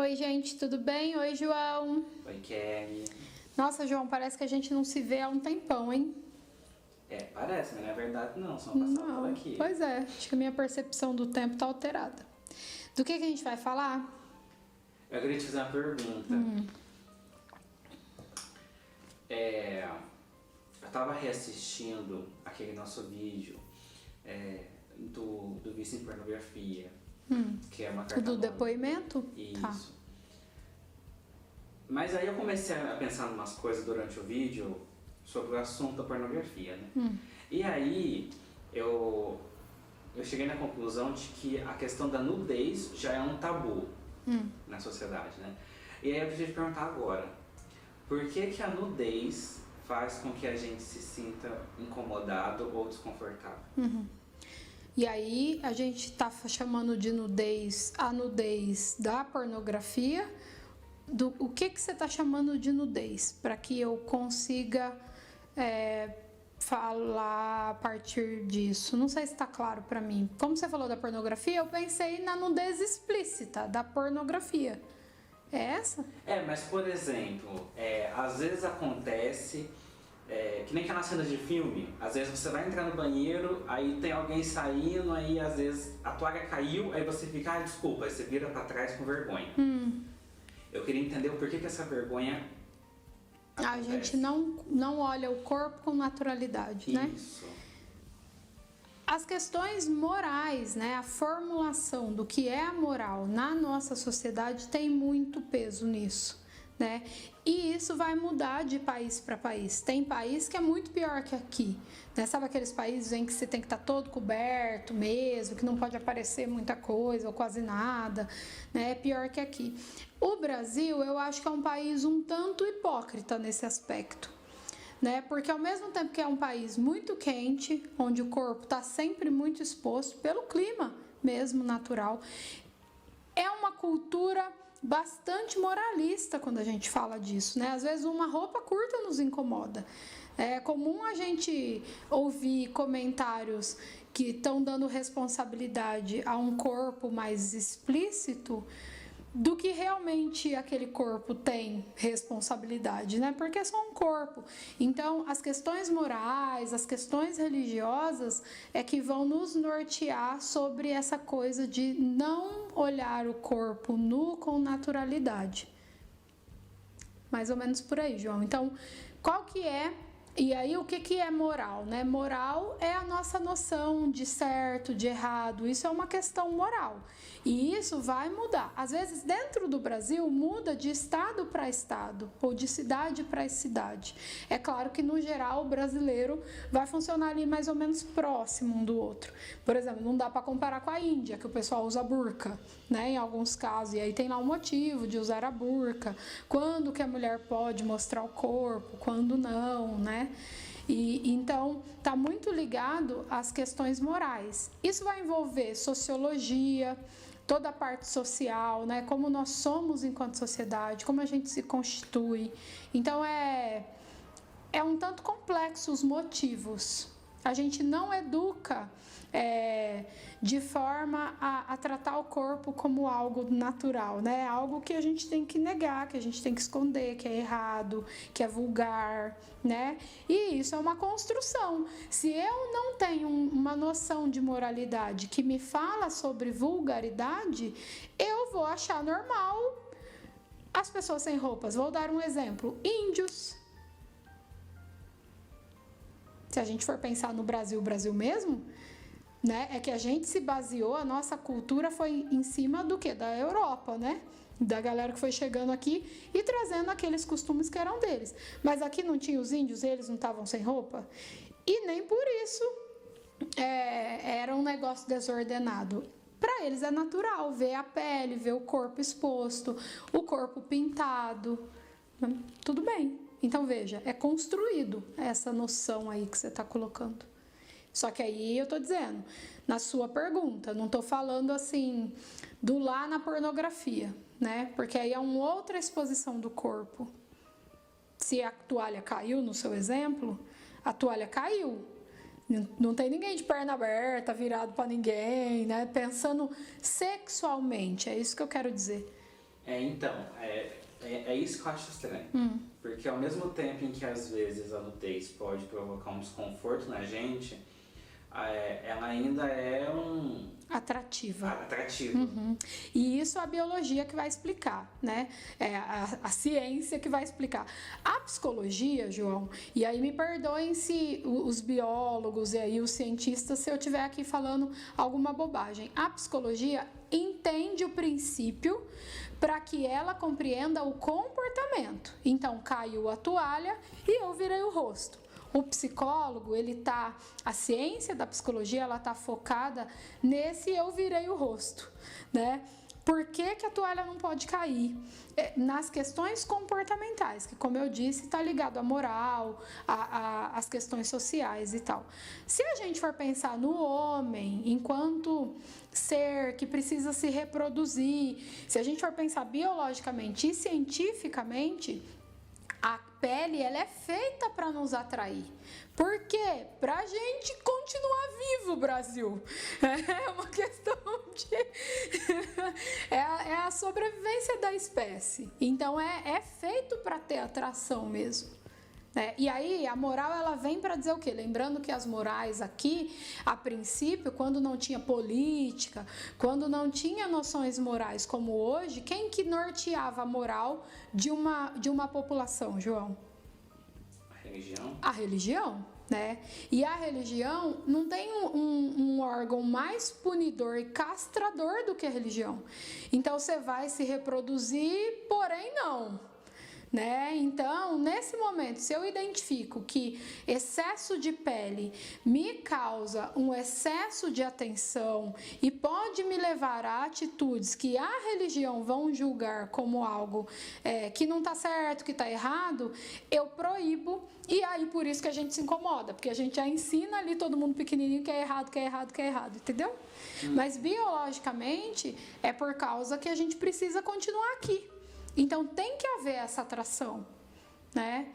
Oi, gente, tudo bem? Oi, João. Oi, Kelly. Nossa, João, parece que a gente não se vê há um tempão, hein? Parece, mas não é verdade não, só passar por Não, aqui. pois é, acho que a minha percepção do tempo tá alterada. Do que a gente vai falar? Eu queria te fazer uma pergunta. Eu tava reassistindo aquele nosso vídeo do vício em pornografia, que é uma carta Do nova. depoimento? Isso. Tá. Mas aí eu comecei a pensar em umas coisas durante o vídeo sobre o assunto da pornografia, né? E aí eu cheguei na conclusão de que a questão da nudez já é um tabu na sociedade, né? E aí eu queria te perguntar agora, por que a nudez faz com que a gente se sinta incomodado ou desconfortável? E aí a gente tá chamando de nudez a nudez da pornografia. O que você tá chamando de nudez? Para que eu consiga falar a partir disso. Não sei se está claro para mim. Como você falou da pornografia, eu pensei na nudez explícita da pornografia. É essa? Mas por exemplo, às vezes acontece, que nem aquelas cenas de filme, às vezes você vai entrar no banheiro, aí tem alguém saindo, aí às vezes a toalha caiu, aí você fica, desculpa, aí você vira pra trás com vergonha. Eu queria entender o porquê que essa vergonha acontece. A gente não olha o corpo com naturalidade, né? Isso. As questões morais, né, a formulação do que é a moral na nossa sociedade tem muito peso nisso, né? E isso vai mudar de país para país. Tem país que é muito pior que aqui, né? Sabe aqueles países em que você tem que estar todo coberto mesmo, que não pode aparecer muita coisa ou quase nada, né? É pior que aqui. O Brasil, eu acho que é um país um tanto hipócrita nesse aspecto, né? Porque ao mesmo tempo que é um país muito quente, onde o corpo está sempre muito exposto pelo clima mesmo natural, é uma cultura bastante moralista quando a gente fala disso, né? Às vezes uma roupa curta nos incomoda. É comum a gente ouvir comentários que estão dando responsabilidade a um corpo mais explícito do que realmente aquele corpo tem responsabilidade, né? Porque é só um corpo. Então, as questões morais, as questões religiosas é que vão nos nortear sobre essa coisa de não olhar o corpo nu com naturalidade. Mais ou menos por aí, João. Então, qual que é... E aí, o que é moral, né? Moral é a nossa noção de certo, de errado. Isso é uma questão moral. E isso vai mudar. Às vezes, dentro do Brasil, muda de estado para estado, ou de cidade para cidade. É claro que, no geral, o brasileiro vai funcionar ali mais ou menos próximo um do outro. Por exemplo, não dá para comparar com a Índia, que o pessoal usa burca, né? Em alguns casos. E aí tem lá um motivo de usar a burca. Quando que a mulher pode mostrar o corpo, quando não, né? E então está muito ligado às questões morais. Isso vai envolver sociologia, toda a parte social, né? Como nós somos enquanto sociedade, como a gente se constitui. Então é um tanto complexo os motivos. A gente não educa de forma a tratar o corpo como algo natural, né? Algo que a gente tem que negar, que a gente tem que esconder, que é errado, que é vulgar, né? E isso é uma construção. Se eu não tenho uma noção de moralidade que me fala sobre vulgaridade, eu vou achar normal as pessoas sem roupas. Vou dar um exemplo: índios. Se a gente for pensar no Brasil mesmo, né? É que a gente se baseou, a nossa cultura foi em cima do quê? Da Europa, né? Da galera que foi chegando aqui e trazendo aqueles costumes que eram deles. Mas aqui não tinha os índios, eles não estavam sem roupa? E nem por isso era um negócio desordenado. Para eles é natural ver a pele, ver o corpo exposto, o corpo pintado. Tudo bem. Então veja, é construído essa noção aí que você está colocando. Só que aí eu tô dizendo, na sua pergunta, não tô falando assim do lá na pornografia, né? Porque aí é uma outra exposição do corpo. Se a toalha caiu no seu exemplo, a toalha caiu. Não tem ninguém de perna aberta, virado para ninguém, né? Pensando sexualmente, é isso que eu quero dizer. Então, é isso que eu acho estranho. Porque ao mesmo tempo em que às vezes a nudez pode provocar um desconforto na gente, ela ainda é atrativa. Atrativo. E isso é a biologia que vai explicar, né? É a ciência que vai explicar. A psicologia, João, e aí me perdoem se os biólogos e aí os cientistas, se eu estiver aqui falando alguma bobagem. A psicologia entende o princípio para que ela compreenda o comportamento. Então, caiu a toalha e eu virei o rosto. O psicólogo, a ciência da psicologia, ela tá focada nesse eu virei o rosto, né? Por que que a toalha não pode cair? Nas questões comportamentais, que como eu disse, está ligado à moral, às questões sociais e tal. Se a gente for pensar no homem enquanto ser que precisa se reproduzir, se a gente for pensar biologicamente e cientificamente, a pele, ela é feita para nos atrair. Por quê? Pra gente continuar vivo, Brasil. É uma questão de... é a sobrevivência da espécie. Então, é feito para ter atração mesmo. E aí, a moral, ela vem para dizer o quê? Lembrando que as morais aqui, a princípio, quando não tinha política, quando não tinha noções morais como hoje, quem que norteava a moral de uma população, João? A religião? A religião, né? E a religião não tem um órgão mais punidor e castrador do que a religião. Então, você vai se reproduzir, porém não. Né? Então, nesse momento, se eu identifico que excesso de pele me causa um excesso de atenção e pode me levar a atitudes que a religião vão julgar como algo que não está certo, que está errado, eu proíbo. E aí, por isso que a gente se incomoda, porque a gente já ensina ali todo mundo pequenininho que é errado, que é errado, que é errado, entendeu? Mas biologicamente é por causa que a gente precisa continuar aqui. Então, tem que haver essa atração, né?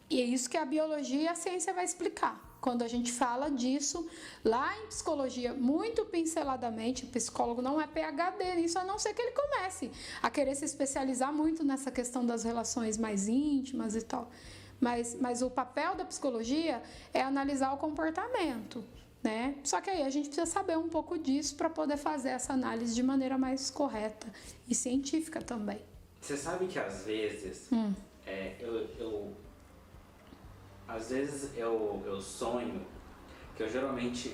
E é isso que a biologia e a ciência vai explicar. Quando a gente fala disso, lá em psicologia, muito pinceladamente, o psicólogo não é PhD nisso, a não ser que ele comece a querer se especializar muito nessa questão das relações mais íntimas e tal. Mas o papel da psicologia é analisar o comportamento, né? Só que aí a gente precisa saber um pouco disso para poder fazer essa análise de maneira mais correta e científica também. Você sabe que às vezes às vezes eu sonho que eu geralmente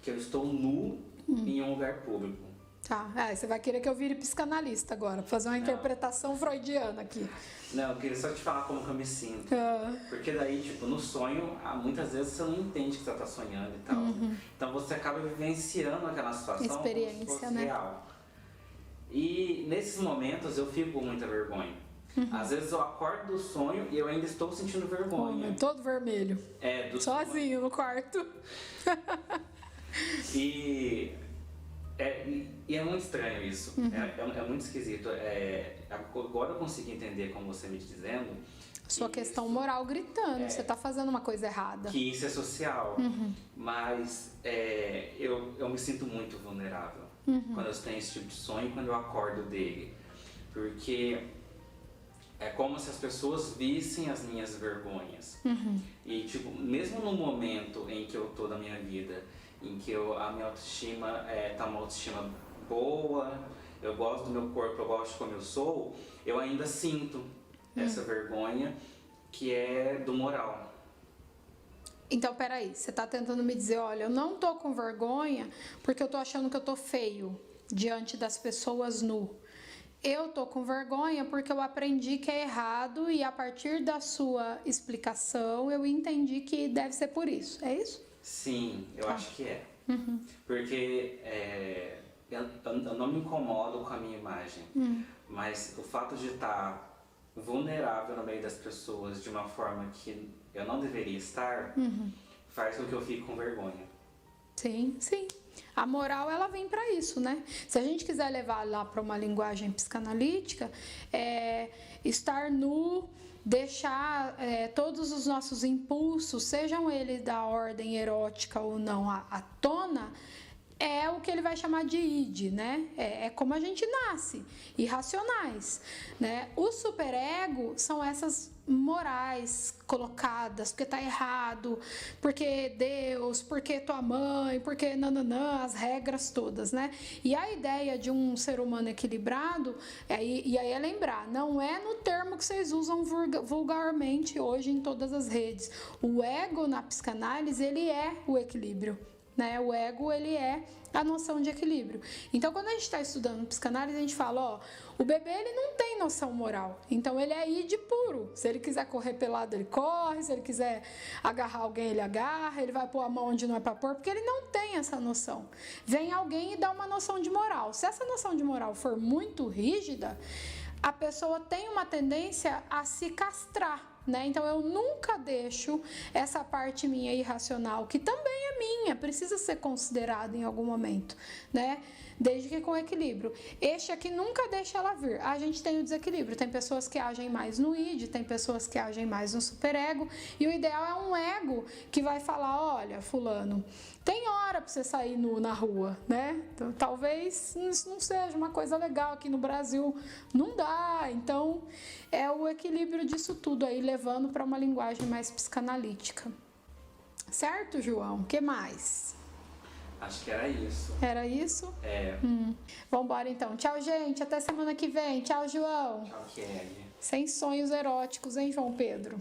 que eu estou nu em um lugar público. Tá, você vai querer que eu vire psicanalista agora, pra fazer uma interpretação freudiana aqui. Não, eu queria só te falar como que eu me sinto. Porque daí, tipo, no sonho, muitas vezes você não entende que você tá sonhando e tal. Então você acaba vivenciando aquela situação experiência, como se fosse né? real. E nesses momentos eu fico com muita vergonha. Às vezes eu acordo do sonho e eu ainda estou sentindo vergonha. Todo vermelho. Sozinho no quarto. E é muito estranho isso. É muito esquisito. Agora eu consegui entender, como você me dizendo, sua questão moral gritando, você está fazendo uma coisa errada. Que isso é social. Mas eu me sinto muito vulnerável quando eu tenho esse tipo de sonho, quando eu acordo dele. Porque é como se as pessoas vissem as minhas vergonhas. E, tipo, mesmo no momento em que eu tô na minha vida, em que a minha autoestima tá uma autoestima boa, eu gosto do meu corpo, eu gosto de como eu sou, eu ainda sinto essa vergonha que é do moral. Então, peraí, você tá tentando me dizer, olha, eu não tô com vergonha porque eu tô achando que eu tô feio diante das pessoas nu. Eu tô com vergonha porque eu aprendi que é errado e a partir da sua explicação eu entendi que deve ser por isso, é isso? Sim, eu acho que é. Porque eu não me incomodo com a minha imagem, mas o fato de estar vulnerável no meio das pessoas de uma forma que eu não deveria estar, faz com que eu fique com vergonha. Sim, sim. A moral, ela vem para isso, né? Se a gente quiser levar lá para uma linguagem psicanalítica, estar nu, deixar todos os nossos impulsos, sejam eles da ordem erótica ou não, à tona, é o que ele vai chamar de id, né? É como a gente nasce, irracionais, né? O superego são essas morais colocadas, porque tá errado, porque Deus, porque tua mãe, porque nananã, as regras todas, né? E a ideia de um ser humano equilibrado, e aí é lembrar, não é no termo que vocês usam vulgarmente hoje em todas as redes. O ego na psicanálise, ele é o equilíbrio. Né? O ego, ele é a noção de equilíbrio. Então, quando a gente está estudando psicanálise, a gente fala, ó, o bebê, ele não tem noção moral. Então, ele é id puro. Se ele quiser correr pelado, ele corre. Se ele quiser agarrar alguém, ele agarra. Ele vai pôr a mão onde não é para pôr, porque ele não tem essa noção. Vem alguém e dá uma noção de moral. Se essa noção de moral for muito rígida, a pessoa tem uma tendência a se castrar. Né? Então eu nunca deixo essa parte minha irracional, que também é minha, precisa ser considerada em algum momento, né? Desde que com equilíbrio. Este aqui nunca deixa ela vir. A gente tem o desequilíbrio, tem pessoas que agem mais no id, tem pessoas que agem mais no superego, e o ideal é um ego que vai falar, olha, fulano, tem hora para você sair nu na rua, né? Então, talvez isso não seja uma coisa legal aqui no Brasil, não dá. Então, é o equilíbrio disso tudo aí, levando para uma linguagem mais psicanalítica. Certo, João? O que mais? Acho que era isso. Era isso? É. Vambora então. Tchau, gente. Até semana que vem. Tchau, João. Tchau, Kelly. Sem sonhos eróticos, hein, João Pedro?